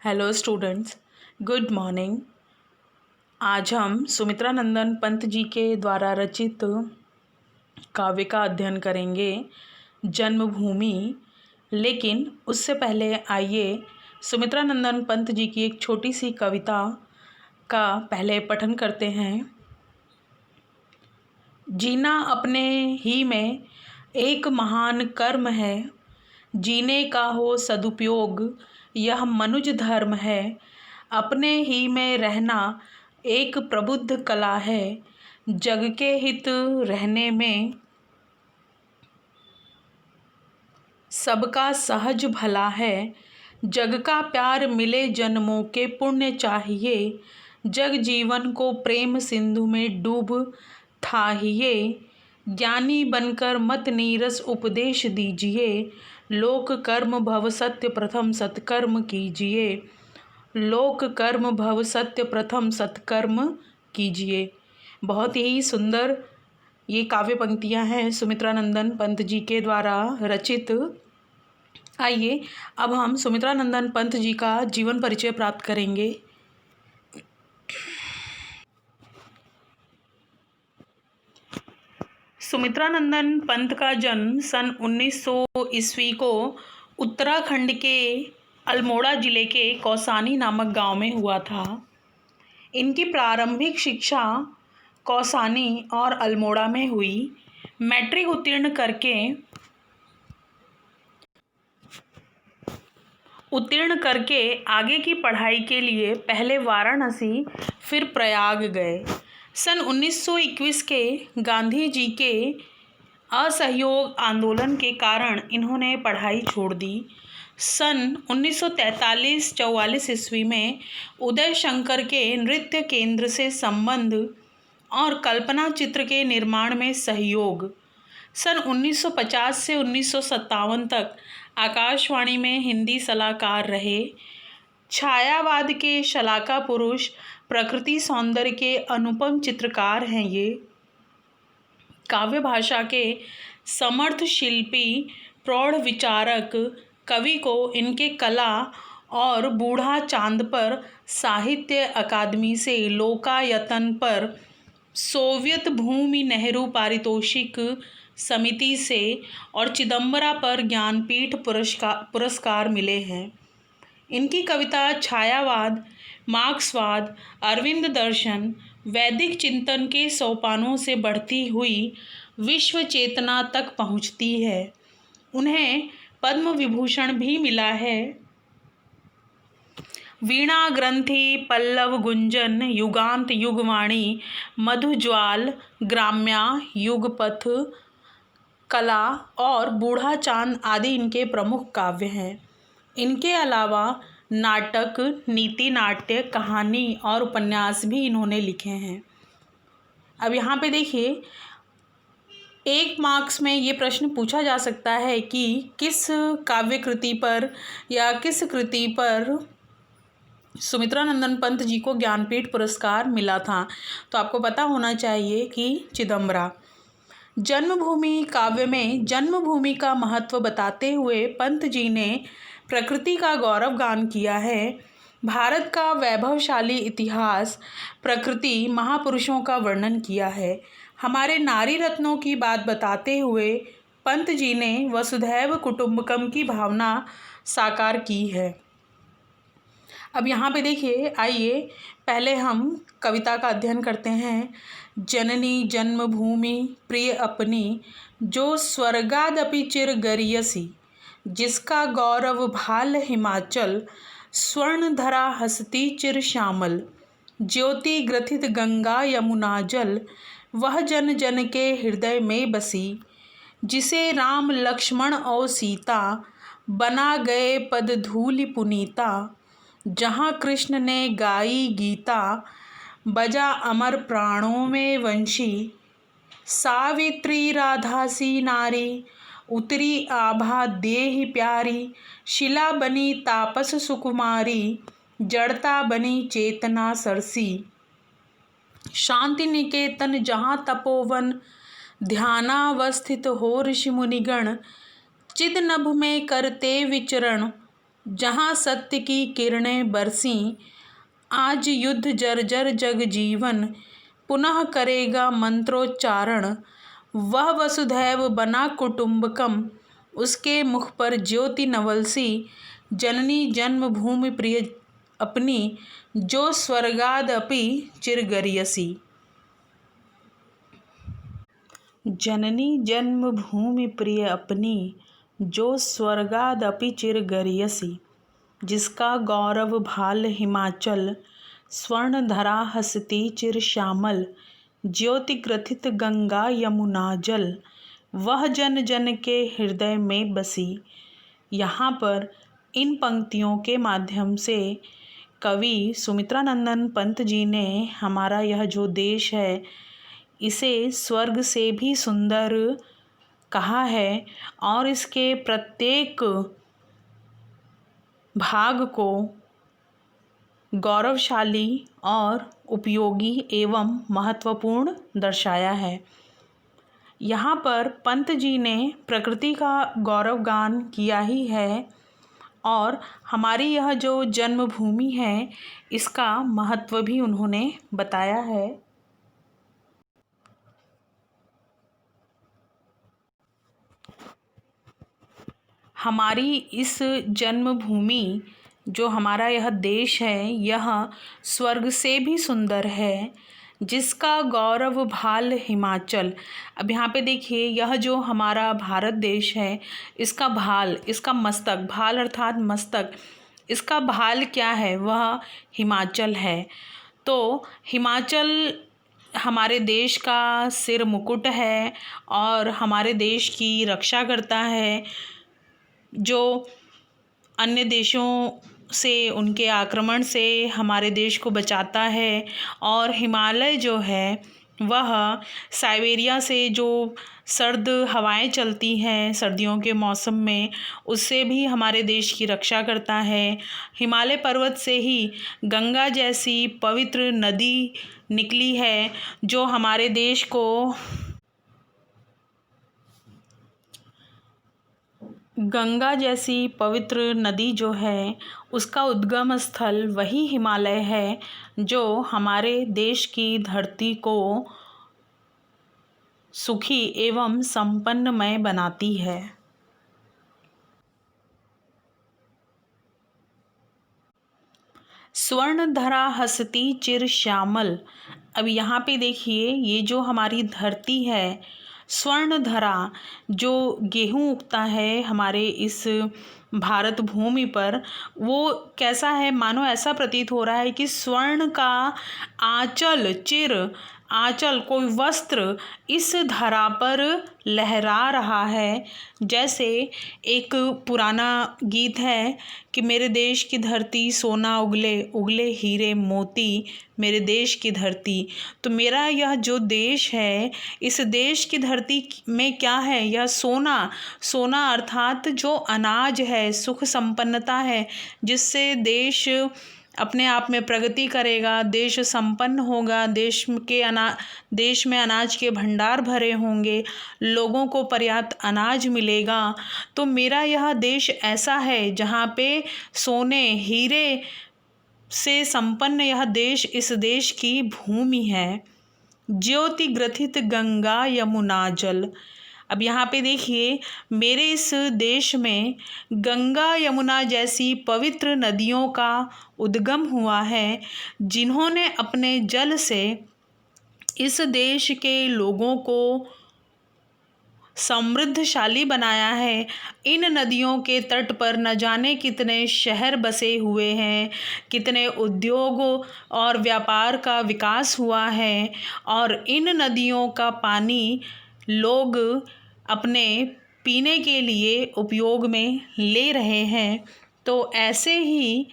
Hello students, good morning. आज हम सुमित्रा नंदन पंत जी के द्वारा रचित काव्य का अध्ययन करेंगे, जन्मभूमि। लेकिन उससे पहले आइए सुमित्रा नंदन पंत जी की एक छोटी सी कविता का पहले पठन करते हैं। जीना अपने ही में एक महान कर्म है, जीने का हो सदुपयोग यह मनुज धर्म है। अपने ही में रहना एक प्रबुद्ध कला है, जग के हित रहने में सबका सहज भला है। जग का प्यार मिले जन्मों के पुण्य चाहिए, जग जीवन को प्रेम सिंधु में डूब थाहिए। ज्ञानी बनकर मत नीरस उपदेश दीजिए, लोक कर्म भव सत्य प्रथम सत्कर्म कीजिए। लोक कर्म भव सत्य प्रथम सत्कर्म कीजिए। बहुत ही सुंदर ये काव्य पंक्तियाँ हैं सुमित्रा नंदन पंत जी के द्वारा रचित। आइए अब हम सुमित्रा नंदन पंत जी का जीवन परिचय प्राप्त करेंगे। सुमित्रा नंदन पंत का जन्म सन 1900 ईस्वी को उत्तराखंड के अल्मोड़ा जिले के कौसानी नामक गांव में हुआ था। इनकी प्रारंभिक शिक्षा कौसानी और अल्मोड़ा में हुई। मैट्रिक उत्तीर्ण करके आगे की पढ़ाई के लिए पहले वाराणसी फिर प्रयाग गए। सन 1921 के गांधी जी के असहयोग आंदोलन के कारण इन्होंने पढ़ाई छोड़ दी। सन 1943-44 ईस्वी में उदय शंकर के नृत्य केंद्र से संबंध और कल्पना चित्र के निर्माण में सहयोग। सन 1950 से 1957 तक आकाशवाणी में हिंदी सलाहकार रहे। छायावाद के शलाका पुरुष, प्रकृति सौंदर्य के अनुपम चित्रकार हैं ये। काव्य भाषा के समर्थ शिल्पी, प्रौढ़ विचारक, कवि को इनके कला और बूढ़ा चांद पर साहित्य अकादमी से लोकायतन पर सोवियत भूमि नेहरू पारितोषिक समिति से और चिदम्बरा पर ज्ञानपीठ पुरस्कार मिले हैं। इनकी कविता छायावाद, मार्क्सवाद, अरविंद दर्शन, वैदिक चिंतन के सोपानों से बढ़ती हुई विश्व चेतना तक पहुँचती है। उन्हें पद्म विभूषण भी मिला है। वीणा ग्रंथि, पल्लव गुंजन, युगांत युगवाणी, मधुज्वाल, ग्राम्या, युगपथ, कला और बूढ़ा चांद आदि इनके प्रमुख काव्य हैं। इनके अलावा नाटक, नीति नाट्य, कहानी और उपन्यास भी इन्होंने लिखे हैं। अब यहाँ पे देखिए, एक मार्क्स में ये प्रश्न पूछा जा सकता है कि किस काव्य कृति पर या किस कृति पर सुमित्रा नंदन पंत जी को ज्ञानपीठ पुरस्कार मिला था। तो आपको पता होना चाहिए कि चिदम्बरा। जन्मभूमि काव्य में जन्मभूमि का महत्व बताते हुए पंत जी ने प्रकृति का गौरव गान किया है। भारत का वैभवशाली इतिहास, प्रकृति, महापुरुषों का वर्णन किया है। हमारे नारी रत्नों की बात बताते हुए पंत जी ने वसुधैव कुटुंबकम की भावना साकार की है। अब यहाँ पे देखिए, आइए पहले हम कविता का अध्ययन करते हैं। जननी जन्मभूमि प्रिय अपनी, जो स्वर्गादपि चिर गरियसी, जिसका गौरव भाल हिमाचल, स्वर्ण धरा हसती चिर श्यामल, ज्योति ग्रथित गंगा यमुना जल, वह जन जन के हृदय में बसी, जिसे राम लक्ष्मण और सीता बना गए पद धूलि पुनीता, जहाँ कृष्ण ने गाई गीता, बजा अमर प्राणों में वंशी, सावित्री राधा सी नारी, उतरी आभा देहि प्यारी, शिला बनी तापस सुकुमारी, जड़ता बनी चेतना सरसी, शांति निकेतन जहाँ तपोवन, ध्यानावस्थित हो ऋषि मुनिगण, चिद नभ में करते विचरण, जहाँ सत्य की किरणें बरसीं, आज युद्ध जर्जर जग जीवन, पुनः करेगा मंत्रोच्चारण। वह वसुधैव बना कुटुम्बकम, उसके मुख पर ज्योति नवलसी। जननी जन्मभूमि प्रिय अपनी, जो स्वर्गादपि चिरगरियसी। जननी जन्मभूमि प्रिय अपनी, जो स्वर्गादपि चिरगरियसी। जिसका गौरव भाल हिमाचल, स्वर्ण धरा हसती चिर श्यामल। ज्योति ग्रथित गंगा यमुना जल, वह जन जन के हृदय में बसी। यहाँ पर इन पंक्तियों के माध्यम से कवि सुमित्रानंदन पंत जी ने हमारा यह जो देश है इसे स्वर्ग से भी सुंदर कहा है और इसके प्रत्येक भाग को गौरवशाली और उपयोगी एवं महत्वपूर्ण दर्शाया है। यहाँ पर पंत जी ने प्रकृति का गौरवगान किया ही है और हमारी यह जो जन्मभूमि है इसका महत्व भी उन्होंने बताया है। हमारी इस जन्मभूमि जो हमारा यह देश है यह स्वर्ग से भी सुंदर है, जिसका गौरव भाल हिमाचल। अब यहाँ पे देखिए यह जो हमारा भारत देश है इसका भाल, इसका मस्तक, भाल अर्थात मस्तक, इसका भाल क्या है? वह हिमाचल है। तो हिमाचल हमारे देश का सिर मुकुट है और हमारे देश की रक्षा करता है, जो अन्य देशों से उनके आक्रमण से हमारे देश को बचाता है। और हिमालय जो है वह साइबेरिया से जो सर्द हवाएं चलती हैं सर्दियों के मौसम में, उससे भी हमारे देश की रक्षा करता है। हिमालय पर्वत से ही गंगा जैसी पवित्र नदी निकली है, जो हमारे देश को गंगा जैसी पवित्र नदी जो है उसका उद्गम स्थल वही हिमालय है, जो हमारे देश की धरती को सुखी एवं संपन्नमय बनाती है। स्वर्ण धरा हसती चिर श्यामल। अब यहाँ पे देखिए ये जो हमारी धरती है स्वर्ण धरा, जो गेहूँ उगता है हमारे इस भारत भूमि पर, वो कैसा है? मानो ऐसा प्रतीत हो रहा है कि स्वर्ण का आंचल, चिर आंचल, कोई वस्त्र इस धरा पर लहरा रहा है। जैसे एक पुराना गीत है कि मेरे देश की धरती सोना उगले, उगले हीरे मोती, मेरे देश की धरती। तो मेरा यह जो देश है इस देश की धरती में क्या है? यह सोना, सोना अर्थात जो अनाज है, सुख संपन्नता है, जिससे देश अपने आप में प्रगति करेगा, देश संपन्न होगा, देश में अनाज के भंडार भरे होंगे, लोगों को पर्याप्त अनाज मिलेगा। तो मेरा यह देश ऐसा है जहाँ पे सोने हीरे से संपन्न यह देश इस देश की भूमि है। ज्योति ग्रथित गंगा यमुना जल। अब यहाँ पे देखिए मेरे इस देश में गंगा यमुना जैसी पवित्र नदियों का उद्गम हुआ है, जिन्होंने अपने जल से इस देश के लोगों को समृद्धशाली बनाया है। इन नदियों के तट पर न जाने कितने शहर बसे हुए हैं, कितने उद्योगों और व्यापार का विकास हुआ है, और इन नदियों का पानी लोग अपने पीने के लिए उपयोग में ले रहे हैं। तो ऐसे ही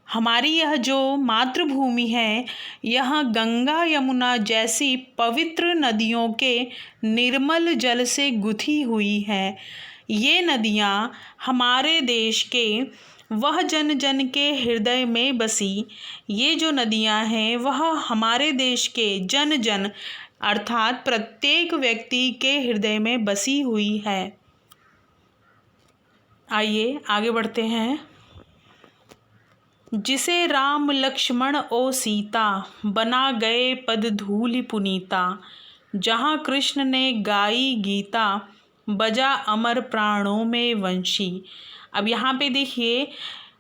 हमारी यह जो मातृभूमि है यह गंगा यमुना जैसी पवित्र नदियों के निर्मल जल से गुथी हुई है। ये नदियाँ हमारे देश के वह जन जन के हृदय में बसी। ये जो नदियाँ हैं वह हमारे देश के जन जन अर्थात प्रत्येक व्यक्ति के हृदय में बसी हुई है। आइए आगे बढ़ते हैं। जिसे राम लक्ष्मण ओ सीता, बना गए पद धूलि पुनीता। जहाँ कृष्ण ने गाई गीता, बजा अमर प्राणों में वंशी। अब यहाँ पे देखिए,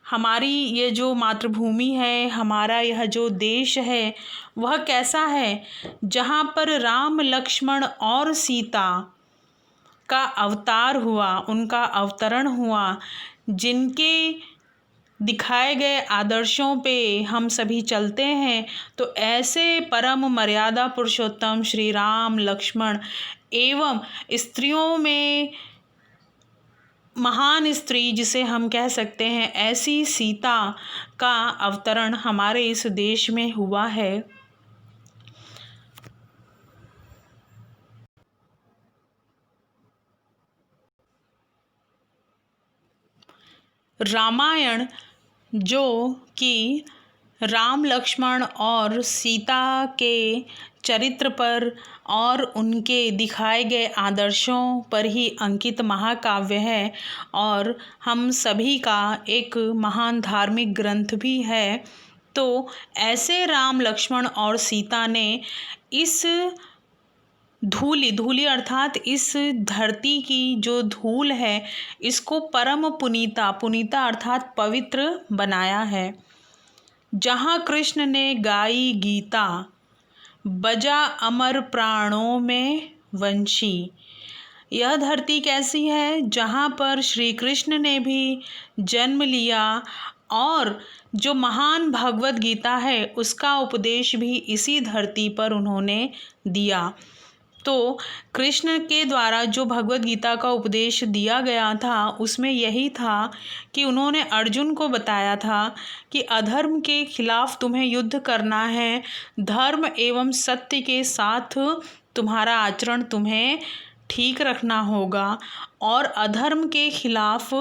हमारी ये जो मातृभूमि है, हमारा यह जो देश है, वह कैसा है, जहाँ पर राम लक्ष्मण और सीता का अवतार हुआ, उनका अवतरण हुआ, जिनके दिखाए गए आदर्शों पे हम सभी चलते हैं। तो ऐसे परम मर्यादा पुरुषोत्तम श्री राम लक्ष्मण एवं स्त्रियों में महान स्त्री जिसे हम कह सकते हैं, ऐसी सीता का अवतरण हमारे इस देश में हुआ है। रामायण जो कि राम लक्ष्मण और सीता के चरित्र पर और उनके दिखाए गए आदर्शों पर ही अंकित महाकाव्य है और हम सभी का एक महान धार्मिक ग्रंथ भी है। तो ऐसे राम लक्ष्मण और सीता ने इस धूलि अर्थात इस धरती की जो धूल है, इसको परम पुनीता अर्थात पवित्र बनाया है। जहाँ कृष्ण ने गाई गीता, बजा अमर प्राणों में वंशी। यह धरती कैसी है, जहाँ पर श्री कृष्ण ने भी जन्म लिया और जो महान भगवत गीता है, उसका उपदेश भी इसी धरती पर उन्होंने दिया। तो कृष्ण के द्वारा जो भगवत गीता का उपदेश दिया गया था, उसमें यही था कि उन्होंने अर्जुन को बताया था कि अधर्म के खिलाफ तुम्हें युद्ध करना है, धर्म एवं सत्य के साथ तुम्हारा आचरण तुम्हें ठीक रखना होगा और अधर्म के खिलाफ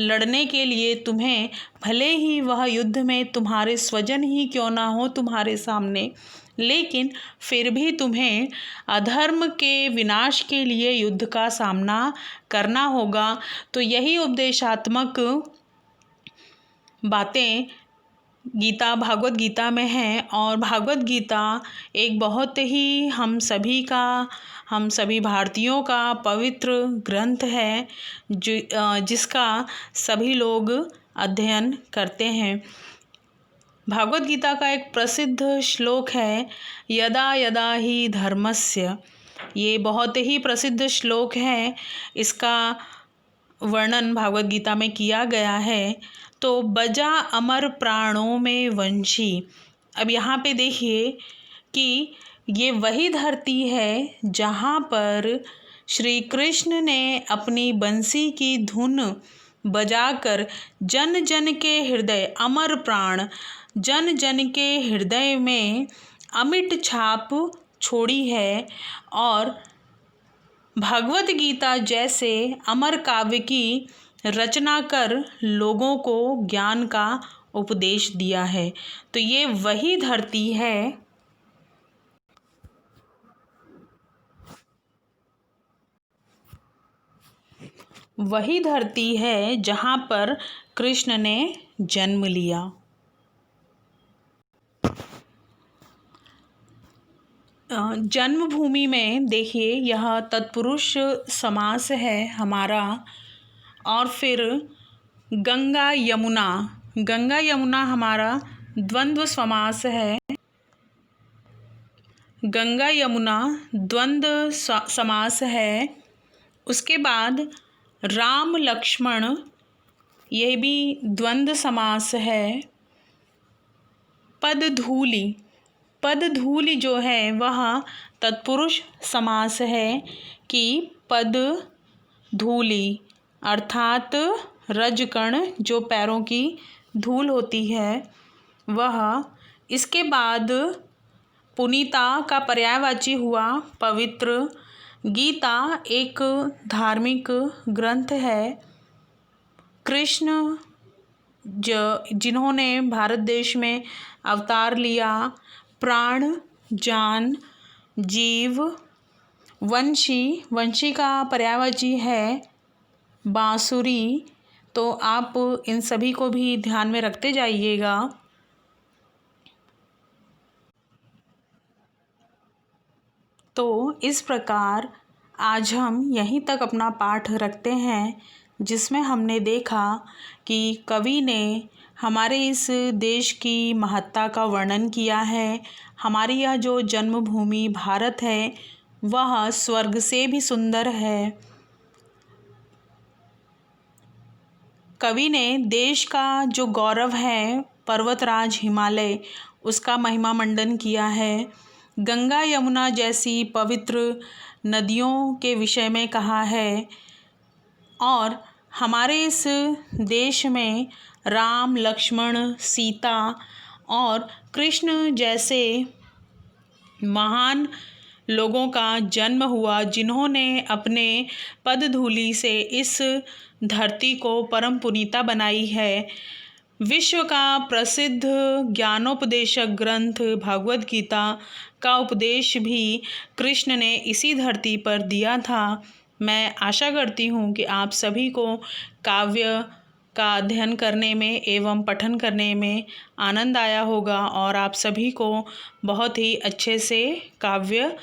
लड़ने के लिए तुम्हें, भले ही वह युद्ध में तुम्हारे स्वजन ही क्यों ना हो तुम्हारे सामने, लेकिन फिर भी तुम्हें अधर्म के विनाश के लिए युद्ध का सामना करना होगा। तो यही उपदेशात्मक बातें भागवत गीता में हैं और भागवत गीता एक बहुत ही हम सभी भारतीयों का पवित्र ग्रंथ है, जिसका सभी लोग अध्ययन करते हैं। भागवत गीता का एक प्रसिद्ध श्लोक है, यदा यदा ही धर्मस्य। ये बहुत ही प्रसिद्ध श्लोक है, इसका वर्णन भागवत गीता में किया गया है। तो बजा अमर प्राणों में वंशी। अब यहाँ पे देखिए कि ये वही धरती है जहाँ पर श्री कृष्ण ने अपनी बंसी की धुन बजाकर जन जन के हृदय, अमर प्राण जन जन के हृदय में अमिट छाप छोड़ी है और भगवत गीता जैसे अमर काव्य की रचना कर लोगों को ज्ञान का उपदेश दिया है। तो ये वही धरती है, जहाँ पर कृष्ण ने जन्म लिया। जन्मभूमि में देखिए, यह तत्पुरुष समास है हमारा। और फिर गंगा यमुना हमारा द्वंद्व समास है। गंगा यमुना द्वंद्व समास है। उसके बाद राम लक्ष्मण, यह भी द्वंद्व समास है। पद धूलि जो है वह तत्पुरुष समास है कि पद धूलि अर्थात रजकण, जो पैरों की धूल होती है वह। इसके बाद पुनीता का पर्यायवाची हुआ पवित्र। गीता एक धार्मिक ग्रंथ है। कृष्ण जिन्होंने भारत देश में अवतार लिया, प्राण, जान, जीव, वंशी का पर्यायवाची है बांसुरी। तो आप इन सभी को भी ध्यान में रखते जाइएगा। तो इस प्रकार आज हम यहीं तक अपना पाठ रखते हैं, जिसमें हमने देखा कि कवि ने हमारे इस देश की महत्ता का वर्णन किया है। हमारी यह जो जन्मभूमि भारत है वह स्वर्ग से भी सुंदर है। कवि ने देश का जो गौरव है पर्वतराज हिमालय, उसका महिमा मंडन किया है। गंगा यमुना जैसी पवित्र नदियों के विषय में कहा है। और हमारे इस देश में राम, लक्ष्मण, सीता और कृष्ण जैसे महान लोगों का जन्म हुआ, जिन्होंने अपने पदधूलि से इस धरती को परम पुनीता बनाई है। विश्व का प्रसिद्ध ज्ञानोपदेशक ग्रंथ भगवद गीता का उपदेश भी कृष्ण ने इसी धरती पर दिया था। मैं आशा करती हूँ कि आप सभी को काव्य का अध्ययन करने में एवं पठन करने में आनंद आया होगा और आप सभी को बहुत ही अच्छे से काव्य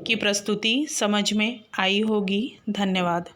की प्रस्तुति समझ में आई होगी। धन्यवाद।